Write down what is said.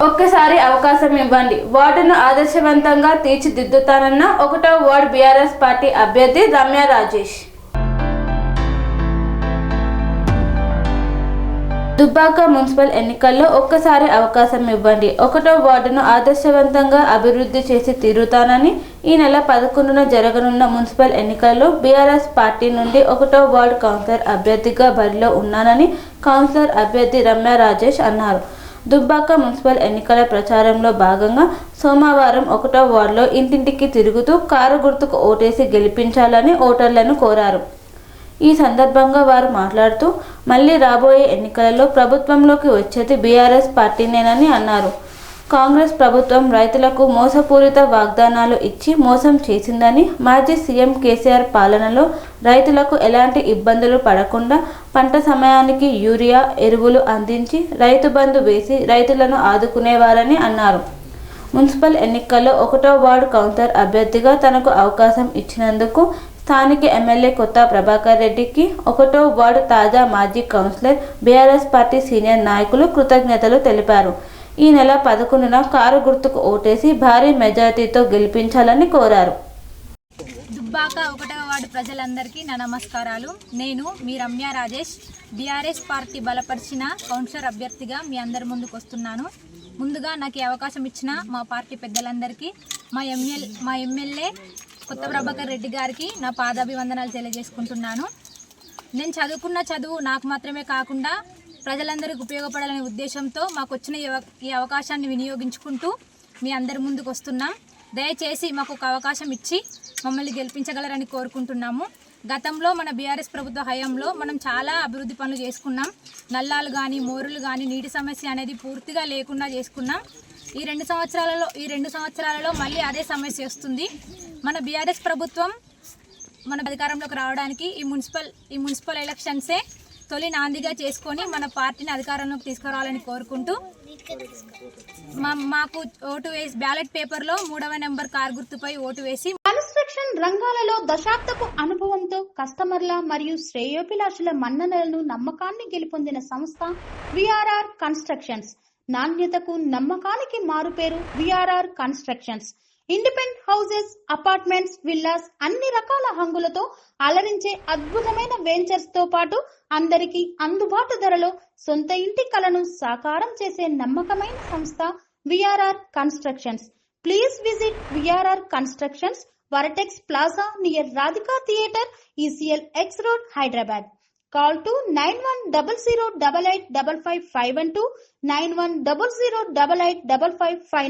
ఒక్కసారి అవకాశం ఇవ్వండి, వార్డును ఆదర్శవంతంగా తీర్చిదిద్దుతానన్న 1వ వార్డు బీఆర్ఎస్ పార్టీ అభ్యర్థి రమ్య రాజేష్. దుబ్బాక మున్సిపల్ ఎన్నికల్లో ఒక్కసారి అవకాశం ఇవ్వండి, 1వ వార్డును ఆదర్శవంతంగా అభివృద్ధి చేసి తీరుతానని ఈ నెల 11న జరగనున్న మున్సిపల్ ఎన్నికల్లో బీఆర్ఎస్ పార్టీ నుండి 1వ వార్డు కౌన్సిలర్ అభ్యర్థిగా బరిలో ఉన్నానని కౌన్సిలర్ అభ్యర్థి రమ్య రాజేష్ అన్నారు. దుబ్బాక మున్సిపల్ ఎన్నికల ప్రచారంలో భాగంగా సోమవారం 1వ వార్డులో ఇంటింటికి తిరుగుతూ కారు గుర్తుకు ఓటేసి గెలిపించాలని ఓటర్లను కోరారు. ఈ సందర్భంగా వారు మాట్లాడుతూ మళ్లీ రాబోయే ఎన్నికలలో ప్రభుత్వంలోకి వచ్చేది బీఆర్ఎస్ పార్టీనేనని అన్నారు. కాంగ్రెస్ ప్రభుత్వం రైతులకు మోసపూరిత వాగ్దానాలు ఇచ్చి మోసం చేసిందని, మాజీ సీఎం కేసీఆర్ పాలనలో రైతులకు ఎలాంటి ఇబ్బందులు పడకుండా పంట సమయానికి యూరియా, ఎరువులు అందించి రైతు బంధు వేసి రైతులను ఆదుకునేవారని అన్నారు. మున్సిపల్ ఎన్నికల్లో 1వ వార్డు కౌన్సిలర్ అభ్యర్థిగా తనకు అవకాశం ఇచ్చినందుకు స్థానిక ఎమ్మెల్యే కొత్త ప్రభాకర్ రెడ్డికి 1వ వార్డు తాజా మాజీ కౌన్సిలర్, బీఆర్ఎస్ పార్టీ సీనియర్ నాయకులు కృతజ్ఞతలు తెలిపారు. ఈ నెల 11న కారు గుర్తుకు ఓటేసి భారీ మెజార్టీతో గెలిపించాలని కోరారు. దుబ్బాక 1వ వార్డు ప్రజలందరికీ నా నమస్కారాలు. నేను మీ రమ్య రాజేష్, బీఆర్ఎస్ పార్టీ బలపరిచిన కౌన్సిలర్ అభ్యర్థిగా మీ అందరి ముందుకు వస్తున్నాను. ముందుగా నాకు ఈ అవకాశం ఇచ్చిన మా పార్టీ పెద్దలందరికీ, మా ఎమ్మెల్యే కొత్త ప్రభాకర్ రెడ్డి గారికి నా పాదాభివందనాలు తెలియజేసుకుంటున్నాను. నేను చదువుకున్న చదువు నాకు మాత్రమే కాకుండా ప్రజలందరికీ ఉపయోగపడాలనే ఉద్దేశంతో మాకు వచ్చిన ఈ అవకాశాన్ని వినియోగించుకుంటూ మీ అందరి ముందుకు వస్తున్నాం. దయచేసి మాకు ఒక అవకాశం ఇచ్చి మమ్మల్ని గెలిపించగలరని కోరుకుంటున్నాము. గతంలో మన బీఆర్ఎస్ ప్రభుత్వ హయాంలో మనం చాలా అభివృద్ధి పనులు చేసుకున్నాం. నల్లాలు కానీ, మోరులు కానీ, నీటి సమస్య అనేది పూర్తిగా లేకుండా చేసుకున్నాం. ఈ రెండు సంవత్సరాలలో మళ్ళీ అదే సమస్య వస్తుంది. మన బీఆర్ఎస్ ప్రభుత్వం మన అధికారంలోకి రావడానికి ఈ మున్సిపల్ ఎలక్షన్సే తొలి నాందిగా చేసుకొని మన పార్టీని అధికారంలోకి తీసుకురావాలని కోరుకుంటూ మాకు ఓటు వేసి బ్యాలెట్ పేపర్లో 3వ నెంబర్ కారు గుర్తుపై ఓటు వేసి కన్స్ట్రక్షన్ రంగాలలో దశాబ్దపు అనుభవంతో కస్టమర్ల మరియు శ్రేయోభిలాషుల మన్ననలను, నమ్మకాన్ని గెలుపొందిన సంస్థ విఆర్ఆర్ కన్స్ట్రక్షన్స్. నాణ్యతకు, నమ్మకానికి మారుపేరు VRR constructions. Independent houses, apartments, villas అన్ని రకాల హంగులతో అలరించే అద్భుతమైన వెంచర్స్ తో పాటు అందరికీ అందుబాటు ధరలో సొంత ఇంటి కలను సాకారం చేసే నమ్మకమైన సంస్థ VRR constructions. Please visit VRR constructions, వరటెక్స్ plaza near Radhika theatre, ECL X Road, Hyderabad. Call to 9100885551 9100885559.